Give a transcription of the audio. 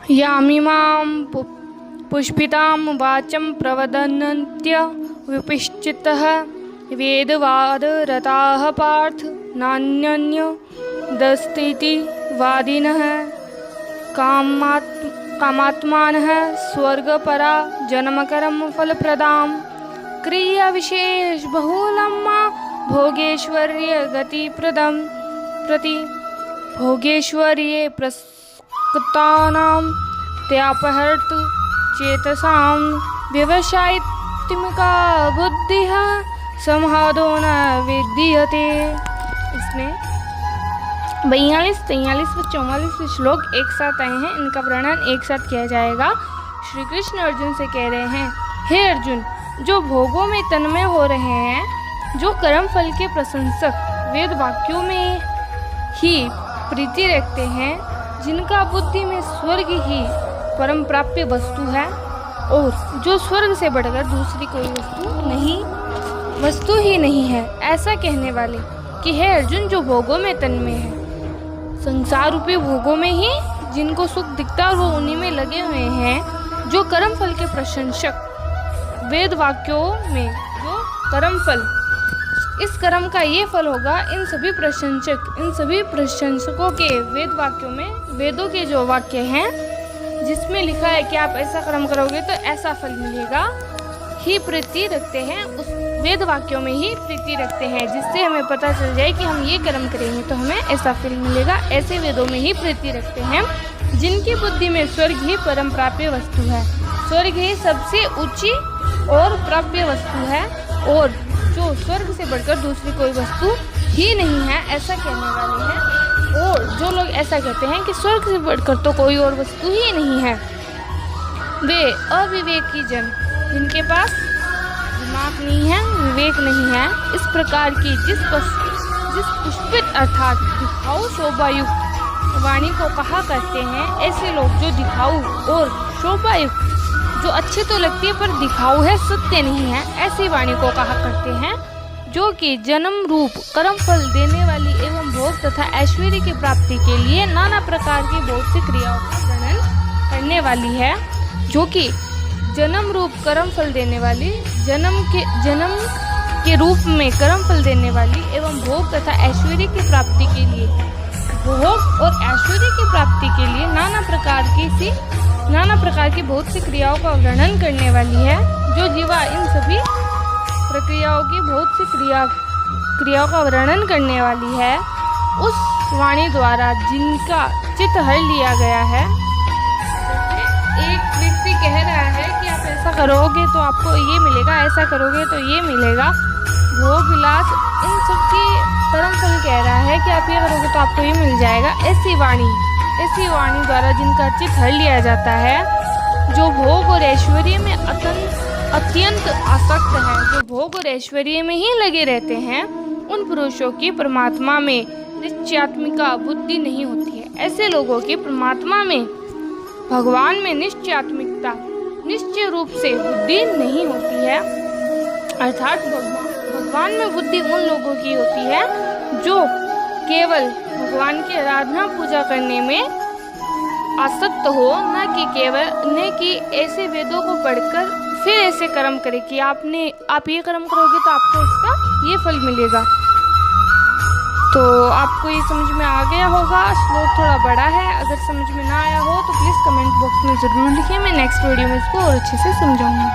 यामिमां पुष्पितां वाचं प्रवदन्त्य विपश्चितः वेदवादरताः पार्थ नान्यन्यदस्तीति वादिनः कामात्मानः स्वर्गपरा जन्मकरं फलप्रदां क्रियाविशेष बहुलं भोगेश्वर्य गतिप्रदं प्रति भोगेश्वर्ये प्रसक्तानां त्यापहर्त चेतसां व्यवसायित्मिका बुद्धिः संहादो न विद्यते। इसमें 42, 43 व 44 श्लोक एक साथ आए हैं। इनका वर्णन एक साथ किया जाएगा। श्री कृष्ण अर्जुन से कह रहे हैं, हे अर्जुन, जो भोगों में तन्मय हो रहे हैं, जो कर्म फल के प्रशंसक वेद वाक्यों में ही प्रीति रखते हैं, जिनका बुद्धि में स्वर्ग ही परम प्राप्य वस्तु है और जो स्वर्ग से बढ़कर दूसरी कोई वस्तु ही नहीं है, ऐसा कहने वाले कि हे अर्जुन, जो भोगों में तन्मय है, संसार रूपी भोगों में ही जिनको सुख दिखता है और वो उन्हीं में लगे हुए हैं, जो कर्म फल के प्रशंसक वेद वाक्यों में जो कर्म फल, इस कर्म का ये फल होगा, इन सभी प्रशंसकों के वेद वाक्यों में, वेदों के जो वाक्य हैं जिसमें लिखा है कि आप ऐसा कर्म करोगे तो ऐसा फल मिलेगा, ही प्रीति रखते हैं, उस वेद वाक्यों में ही प्रीति रखते हैं, जिससे हमें पता चल जाए कि हम ये कर्म करेंगे तो हमें ऐसा फल मिलेगा। ऐसे वेदों में ही प्रीति रखते हैं जिनकी बुद्धि में स्वर्ग ही परम प्राप्य वस्तु है। स्वर्ग ही सबसे ऊंची और प्राप्य वस्तु है और जो स्वर्ग से बढ़कर दूसरी कोई वस्तु ही नहीं है, ऐसा कहने वाले हैं। और जो लोग ऐसा कहते हैं कि स्वर्ग से बढ़कर तो कोई और वस्तु ही नहीं है, वे अविवेकी जन, जिनके पास दिमाग नहीं है, विवेक नहीं है, इस प्रकार की जिस पुष्पित अर्थात दिखाऊ शोभायुक्त वाणी को कहा करते हैं, ऐसे लोग जो दिखाऊ और शोभायुक्त, जो अच्छे तो लगती है पर दिखाऊ है, सत्य नहीं है, ऐसी वाणी को कहा करते हैं, जो कि जन्म रूप कर्म फल देने वाली एवं भोग तथा ऐश्वर्य की प्राप्ति के लिए नाना प्रकार की बहुत सी क्रियाओं का वर्णन करने वाली है। जो कि जन्म रूप कर्म फल देने वाली, जन्म के रूप में कर्म फल देने वाली एवं भोग तथा ऐश्वर्य की प्राप्ति के लिए, भोग और ऐश्वर्य की प्राप्ति के लिए नाना प्रकार की बहुत सी क्रियाओं का वर्णन करने वाली है। जो जीवा इन सभी प्रक्रियाओं की बहुत सी क्रियाओं का वर्णन करने वाली है, उस वाणी द्वारा जिनका चित्त हर लिया गया है। एक व्यक्ति कह रहा है कि आप ऐसा करोगे तो आपको ये मिलेगा, ऐसा करोगे तो ये मिलेगा, भोग विलास इन सब की परम फल कह रहा है कि आप ये करोगे तो आपको ये मिल जाएगा। ऐसी वाणी द्वारा जिनका चित्त हर लिया जाता है, जो भोग और ऐश्वर्य में अत्यंत आसक्त है, जो भोग और ऐश्वर्य में ही लगे रहते हैं, उन पुरुषों की परमात्मा में निश्चयात्मिका बुद्धि नहीं होती है। ऐसे लोगों की परमात्मा में, भगवान में निश्चयात्मिकता, निश्चय रूप से बुद्धि नहीं होती है। अर्थात भगवान में बुद्धि उन लोगों की होती है जो केवल भगवान की आराधना पूजा करने में आसक्त हो, न कि ऐसे वेदों को पढ़कर फिर ऐसे कर्म करे कि आप ये कर्म करोगे तो आपको इसका ये फल मिलेगा। तो आपको ये समझ में आ गया होगा। श्लोक थोड़ा बड़ा है, अगर समझ में ना आया हो तो प्लीज़ कमेंट बॉक्स में ज़रूर लिखिए, मैं नेक्स्ट वीडियो में इसको और अच्छे से समझाऊंगी।